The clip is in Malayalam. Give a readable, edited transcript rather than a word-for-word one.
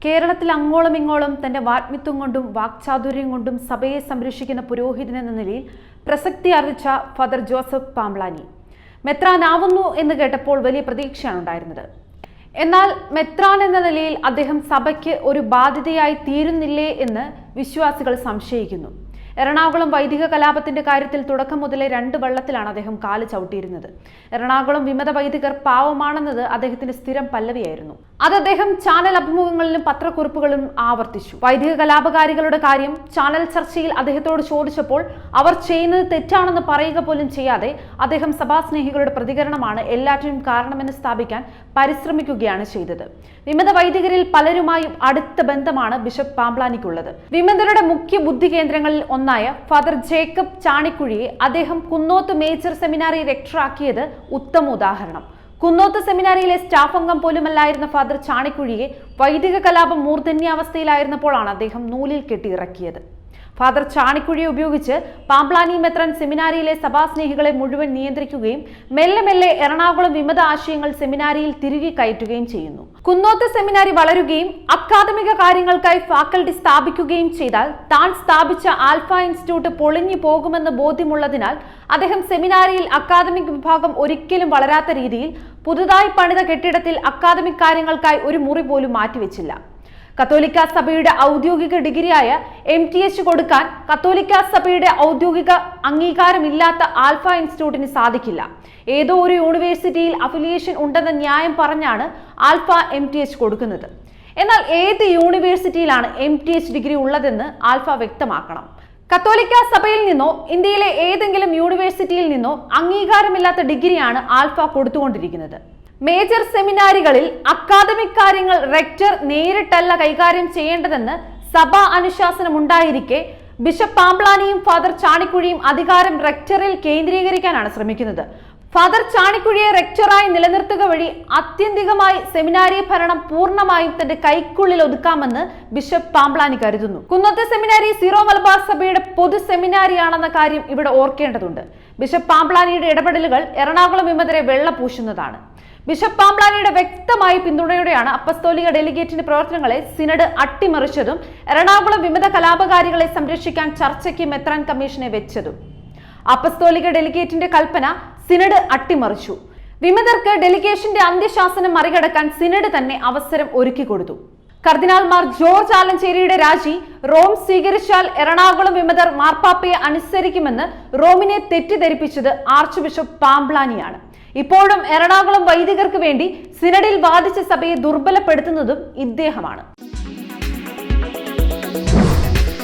കേരളത്തിൽ അങ്ങോളം ഇങ്ങോളം തന്റെ വാഗ്മിത്വം കൊണ്ടും വാക്ചാതുര്യം കൊണ്ടും സഭയെ സംരക്ഷിക്കുന്ന പുരോഹിതൻ എന്ന നിലയിൽ പ്രസക്തി ആർജിച്ച ഫാദർ ജോസഫ് പാംബ്ലാനി മെത്രാനാവുന്നു എന്ന് കേട്ടപ്പോൾ വലിയ പ്രതീക്ഷയാണ് ഉണ്ടായിരുന്നത്. എന്നാൽ മെത്രാൻ എന്ന നിലയിൽ അദ്ദേഹം സഭയ്ക്ക് ഒരു ബാധ്യതയായി തീരുന്നില്ലേ എന്ന് വിശ്വാസികൾ സംശയിക്കുന്നു. എറണാകുളം വൈദിക കലാപത്തിന്റെ കാര്യത്തിൽ തുടക്കം മുതലേ രണ്ട് വള്ളത്തിലാണ് അദ്ദേഹം കാല് ചവിട്ടിയിരുന്നത്. എറണാകുളം വിമത വൈദികർ പാവമാണെന്നത് അദ്ദേഹത്തിന്റെ സ്ഥിരം പല്ലവിയായിരുന്നു. അത് അദ്ദേഹം ചാനൽ അഭിമുഖങ്ങളിലും പത്രക്കുറിപ്പുകളും ആവർത്തിച്ചു. വൈദിക കലാപകാരികളുടെ കാര്യം ചാനൽ ചർച്ചയിൽ അദ്ദേഹത്തോട് ചോദിച്ചപ്പോൾ അവർ ചെയ്യുന്നത് തെറ്റാണെന്ന് പറയുക പോലും ചെയ്യാതെ അദ്ദേഹം സഭാസ്നേഹികളുടെ പ്രതികരണമാണ് എല്ലാറ്റിനും കാരണമെന്ന് സ്ഥാപിക്കാൻ പരിശ്രമിക്കുകയാണ് ചെയ്തത്. വിമത വൈദികരിൽ പലരുമായും അടുത്ത ബന്ധമാണ് ബിഷപ്പ് പാംബ്ലാനിക്കുള്ളത്. വിമതരുടെ മുഖ്യ ബുദ്ധി കേന്ദ്രങ്ങളിൽ ഒന്നായ ഫാദർ ജേക്കബ് ചാണിക്കുഴിയെ അദ്ദേഹം കുന്നോത്ത് മേജർ സെമിനാറി റെക്ടറാക്കിയത് ഉത്തമ ഉദാഹരണം. കുന്നോത്ത് സെമിനാരിയിലെ സ്റ്റാഫ് അംഗം പോലുമല്ലായിരുന്ന ഫാദർ ചാണിക്കുഴിയെ വൈദിക കലാപം മൂർധന്യാവസ്ഥയിലായിരുന്നപ്പോഴാണ് അദ്ദേഹം നൂലിൽ കെട്ടിയിറക്കിയത്. ഫാദർ ചാണിക്കുഴിയെ ഉപയോഗിച്ച് പാംബ്ലാനി മെത്രാൻ സെമിനാരിയിലെ സഭാസ്നേഹികളെ മുഴുവൻ നിയന്ത്രിക്കുകയും മെല്ലെ മെല്ലെ എറണാകുളം വിമത ആശയങ്ങൾ സെമിനാരിയിൽ തിരികെ കയറ്റുകയും ചെയ്യുന്നു. കുന്നോത്ത് സെമിനാരി വളരുകയും അക്കാദമിക കാര്യങ്ങൾക്കായി ഫാക്കൽറ്റി സ്ഥാപിക്കുകയും ചെയ്താൽ താൻ സ്ഥാപിച്ച ആൽഫ ഇൻസ്റ്റിറ്റ്യൂട്ട് പൊളിഞ്ഞു പോകുമെന്ന് ബോധ്യമുള്ളതിനാൽ അദ്ദേഹം സെമിനാരിയിൽ അക്കാദമിക് വിഭാഗം ഒരിക്കലും വളരാത്ത രീതിയിൽ പുതുതായി പണിത കെട്ടിടത്തിൽ അക്കാദമിക് കാര്യങ്ങൾക്കായി ഒരു മുറി പോലും മാറ്റിവെച്ചില്ല. കത്തോലിക്ക സഭയുടെ ഔദ്യോഗിക ഡിഗ്രിയായ MTH കൊടുക്കാൻ കത്തോലിക്ക സഭയുടെ ഔദ്യോഗിക അംഗീകാരമില്ലാത്ത ആൽഫ ഇൻസ്റ്റിറ്റ്യൂട്ടിന് സാധിക്കില്ല. ഏതോ ഒരു യൂണിവേഴ്സിറ്റിയിൽ അഫിലിയേഷൻ ഉണ്ടെന്ന ന്യായം പറഞ്ഞാണ് ആൽഫ MTH കൊടുക്കുന്നത്. എന്നാൽ ഏത് യൂണിവേഴ്സിറ്റിയിലാണ് MTH ഡിഗ്രി ഉള്ളതെന്ന് ആൽഫ വ്യക്തമാക്കണം. കത്തോലിക്ക സഭയിൽ നിന്നോ ഇന്ത്യയിലെ ഏതെങ്കിലും യൂണിവേഴ്സിറ്റിയിൽ നിന്നോ അംഗീകാരമില്ലാത്ത ഡിഗ്രിയാണ് ആൽഫ കൊടുത്തുകൊണ്ടിരിക്കുന്നത്. മേജർ സെമിനാരികളിൽ അക്കാദമിക് കാര്യങ്ങൾ റെക്ടർ നേരിട്ടല്ല കൈകാര്യം ചെയ്യേണ്ടതെന്ന് സഭാ അനുശാസനം ഉണ്ടായിരിക്കെ ബിഷപ്പ് പാംബ്ലാനിയും ഫാദർ ചാണിക്കുഴിയും അധികാരം റെക്ടറിൽ കേന്ദ്രീകരിക്കാനാണ് ശ്രമിക്കുന്നത്. ഫാദർ ചാണിക്കുഴിയെ റെക്ടറായി നിലനിർത്തുക വഴി ആത്യന്തികമായി സെമിനാരി ഭരണം പൂർണ്ണമായും തന്റെ കൈക്കുള്ളിൽ ഒതുക്കാമെന്ന് ബിഷപ്പ് പാംബ്ലാനി കരുതുന്നു. കുന്നത്തെ സെമിനാരി സീറോ മലബാർ സഭയുടെ പൊതു സെമിനാരിയാണെന്ന കാര്യം ഇവിടെ ഓർക്കേണ്ടതുണ്ട്. ബിഷപ്പ് പാംബ്ലാനിയുടെ ഇടപെടലുകൾ എറണാകുളം വിമതരെ വെള്ളപൂശുന്നതാണ്. ബിഷപ്പ് പാംബ്ലാനിയുടെ വ്യക്തമായ പിന്തുണയോടെയാണ് അപ്പസ്തോലിക ഡെലിഗേറ്റിന്റെ പ്രവർത്തനങ്ങളെ സിനഡ് അട്ടിമറിച്ചതും എറണാകുളം വിമത കലാപകാരികളെ സംരക്ഷിക്കാൻ ചർച്ചയ്ക്ക് മെത്രാൻ കമ്മീഷനെ വെച്ചതും. അപ്പസ്തോലിക ഡെലിഗേറ്റിന്റെ കൽപ്പന സിനഡ് അട്ടിമറിച്ചു. വിമതർക്ക് ഡെലിഗേഷന്റെ അന്ത്യശാസനം മറികടക്കാൻ സിനഡ് തന്നെ അവസരം ഒരുക്കി കൊടുത്തു. കർദിനാൾമാർ ജോർജ് ആലഞ്ചേരിയുടെ രാജി റോം സ്വീകരിച്ചാൽ എറണാകുളം വിമതർ മാർപ്പാപ്പയെ അനുസരിക്കുമെന്ന് റോമിനെ തെറ്റിദ്ധരിപ്പിച്ചത് ആർച്ച് ബിഷപ്പ് പാംബ്ലാനിയാണ്. ഇപ്പോഴും എറണാകുളം വൈദികർക്ക് വേണ്ടി സിനഡിൽ വാദിച്ച സഭയെ ദുർബലപ്പെടുത്തുന്നതും ഇദ്ദേഹമാണ്.